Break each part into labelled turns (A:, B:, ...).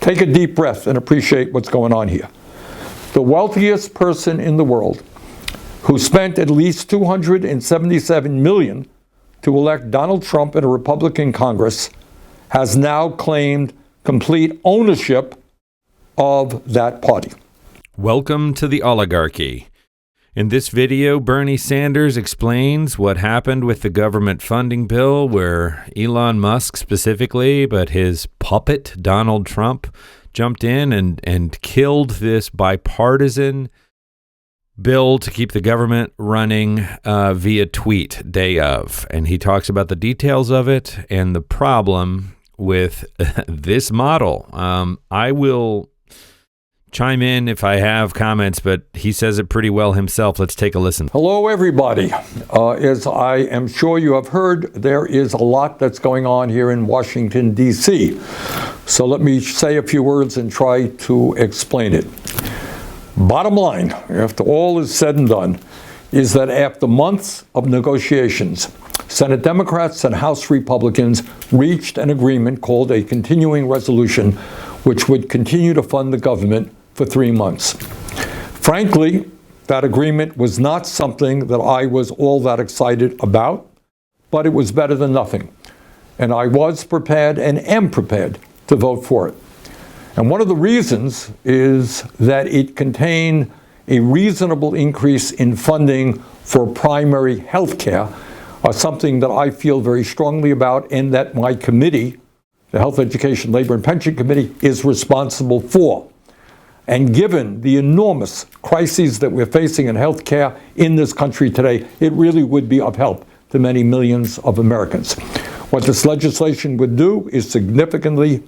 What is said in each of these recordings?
A: Take a deep breath and appreciate what's going on here. The wealthiest person in the world, who spent at least $277 million to elect Donald Trump in a Republican Congress, has now claimed complete ownership of that party.
B: Welcome to the Oligarchy. In this video, Bernie Sanders explains what happened with the government funding bill, where Elon Musk specifically, but his puppet Donald Trump, jumped in and killed this bipartisan bill to keep the government running via tweet day of. And he talks about the details of it and the problem with this model. I will chime in if I have comments, but he says it pretty well himself. Let's take a listen.
A: Hello, everybody. As I am sure you have heard, there is a lot that's going on here in Washington, D.C. So let me say a few words and try to explain it. Bottom line, after all is said and done, is that after months of negotiations, Senate Democrats and House Republicans reached an agreement called a continuing resolution, which would continue to fund the government for 3 months. Frankly, that agreement was not something that I was all that excited about, but it was better than nothing. And I was prepared and am prepared to vote for it. And one of the reasons is that it contained a reasonable increase in funding for primary health care, something that I feel very strongly about and that my committee, the Health, Education, Labor, and Pension Committee, is responsible for. And given the enormous crises that we're facing in health care in this country today, it really would be of help to many millions of Americans. What this legislation would do is significantly,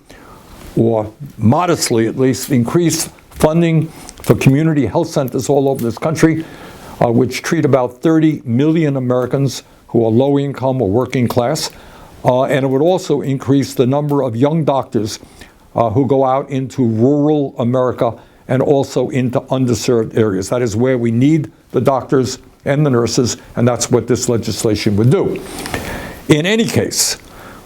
A: or modestly at least, increase funding for community health centers all over this country, which treat about 30 million Americans who are low income or working class. And it would also increase the number of young doctors who go out into rural America and also into underserved areas. That is where we need the doctors and the nurses, and that's what this legislation would do. In any case,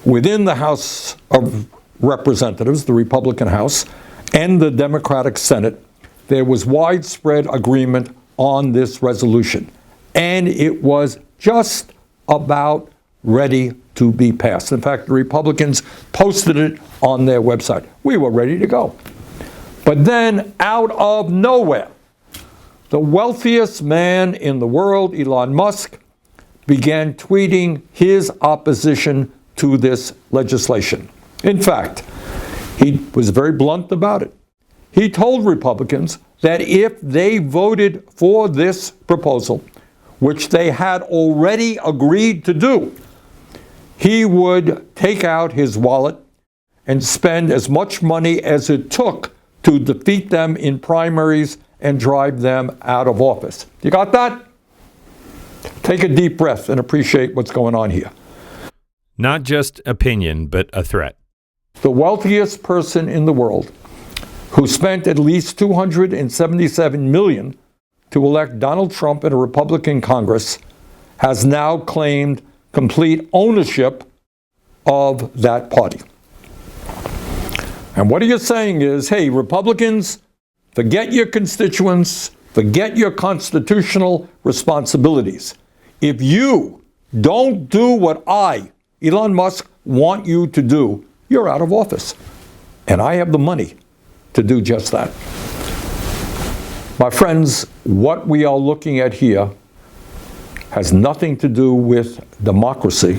A: within the House of Representatives, the Republican House, and the Democratic Senate, there was widespread agreement on this resolution, and it was just about ready to be passed. In fact, the Republicans posted it on their website. We were ready to go. But then, out of nowhere, the wealthiest man in the world, Elon Musk, began tweeting his opposition to this legislation. In fact, he was very blunt about it. He told Republicans that if they voted for this proposal, which they had already agreed to do, he would take out his wallet and spend as much money as it took to defeat them in primaries and drive them out of office. You got that? Take a deep breath and appreciate what's going on here.
B: Not just opinion, but a threat.
A: The wealthiest person in the world, who spent at least $277 million to elect Donald Trump in a Republican Congress, has now claimed complete ownership of that party. And what he is saying is, hey, Republicans, forget your constituents, forget your constitutional responsibilities. If you don't do what I, Elon Musk, want you to do, you're out of office. And I have the money to do just that. My friends, what we are looking at here has nothing to do with democracy.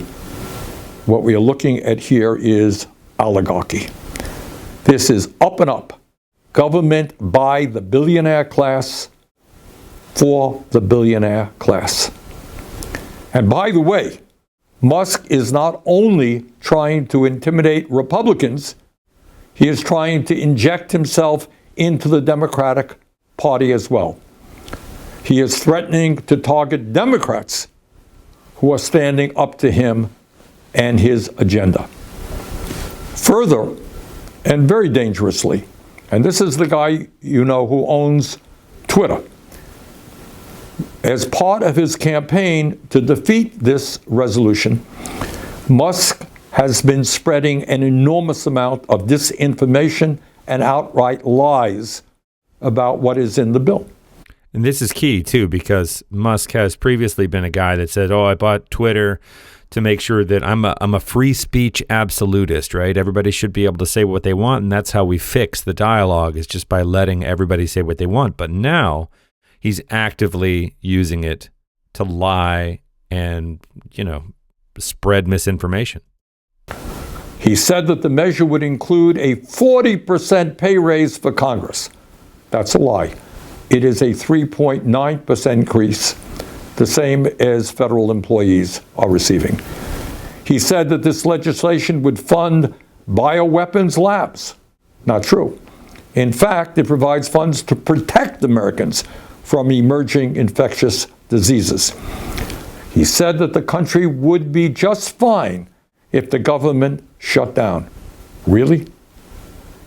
A: What we are looking at here is oligarchy. This is up and up. Government by the billionaire class for the billionaire class. And by the way, Musk is not only trying to intimidate Republicans, he is trying to inject himself into the Democratic Party as well. He is threatening to target Democrats who are standing up to him and his agenda. Further, and very dangerously, and this is the guy you know who owns Twitter, as part of his campaign to defeat this resolution, Musk has been spreading an enormous amount of disinformation and outright lies about what is in the bill.
B: And this is key, too, because Musk has previously been a guy that said, I bought Twitter to make sure that I'm a free speech absolutist, right? Everybody should be able to say what they want, and that's how we fix the dialogue, is just by letting everybody say what they want. But now he's actively using it to lie and, spread misinformation.
A: He said that the measure would include a 40% pay raise for Congress. That's a lie. It is a 3.9% increase, the same as federal employees are receiving. He said that this legislation would fund bioweapons labs. Not true. In fact, it provides funds to protect Americans from emerging infectious diseases. He said that the country would be just fine if the government shut down. Really?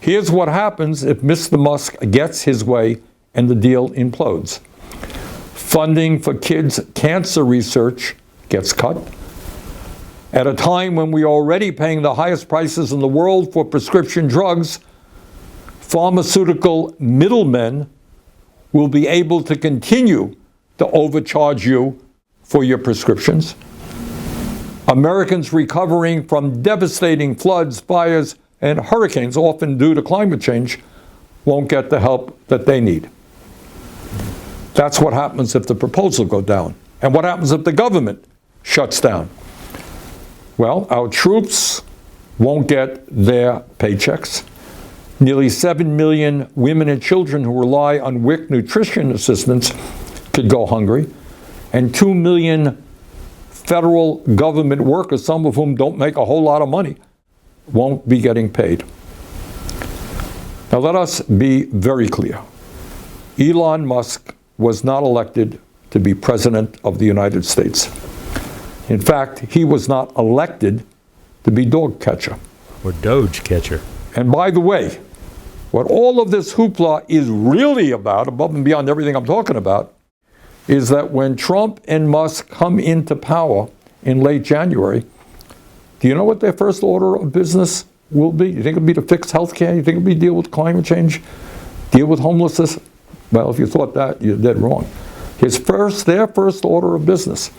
A: Here's what happens if Mr. Musk gets his way and the deal implodes. Funding for kids' cancer research gets cut. At a time when we are already paying the highest prices in the world for prescription drugs, pharmaceutical middlemen will be able to continue to overcharge you for your prescriptions. Americans recovering from devastating floods, fires, and hurricanes, often due to climate change, won't get the help that they need. That's what happens if the proposal goes down. And what happens if the government shuts down? Well, our troops won't get their paychecks. Nearly 7 million women and children who rely on WIC nutrition assistance could go hungry. And 2 million federal government workers, some of whom don't make a whole lot of money, won't be getting paid. Now let us be very clear. Elon Musk was not elected to be president of the United States. In fact, he was not elected to be dog catcher.
B: Or doge catcher.
A: And by the way, what all of this hoopla is really about, above and beyond everything I'm talking about, is that when Trump and Musk come into power in late January, do you know what their first order of business will be? You think it'll be to fix healthcare? You think it'll be deal with climate change? Deal with homelessness? Well, if you thought that, you're dead wrong. Their first order of business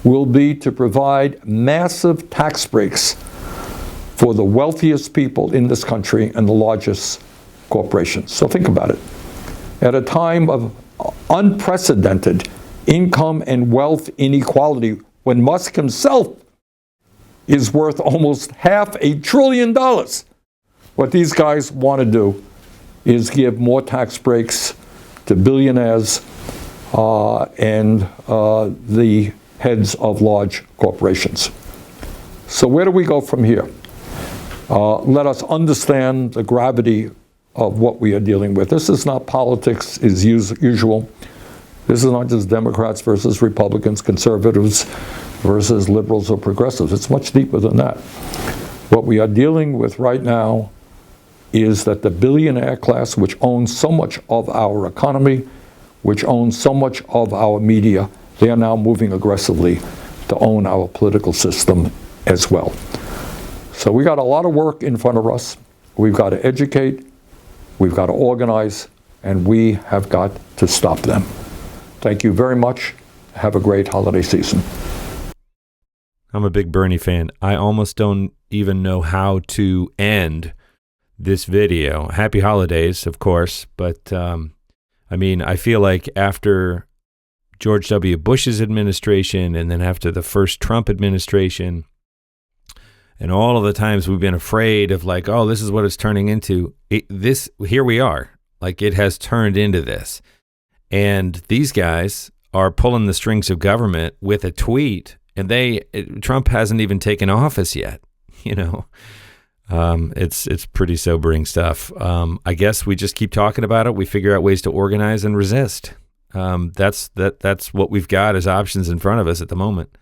A: will be to provide massive tax breaks for the wealthiest people in this country and the largest corporations. So think about it. At a time of unprecedented income and wealth inequality, when Musk himself is worth almost $500 billion, what these guys want to do is give more tax breaks to billionaires and the heads of large corporations. So where do we go from here? Let us understand the gravity of what we are dealing with. This is not politics as usual. This is not just Democrats versus Republicans, conservatives versus liberals or progressives. It's much deeper than that. What we are dealing with right now is that the billionaire class, which owns so much of our economy, which owns so much of our media, they are now moving aggressively to own our political system as well. So we got a lot of work in front of us. We've got to educate, we've got to organize, and we have got to stop them. Thank you very much. Have a great holiday season.
B: I'm a big Bernie fan. I almost don't even know how to end this video. Happy holidays, of course, but I feel like after George W. Bush's administration and then after the first Trump administration and all of the times we've been afraid of like, oh, this is what it's turning into, here we are. Like it has turned into this. And these guys are pulling the strings of government with a tweet, and Trump hasn't even taken office yet. It's pretty sobering stuff. I guess we just keep talking about it. We figure out ways to organize and resist. That's what we've got as options in front of us at the moment.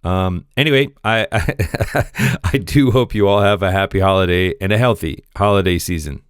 B: Anyway, I do hope you all have a happy holiday and a healthy holiday season.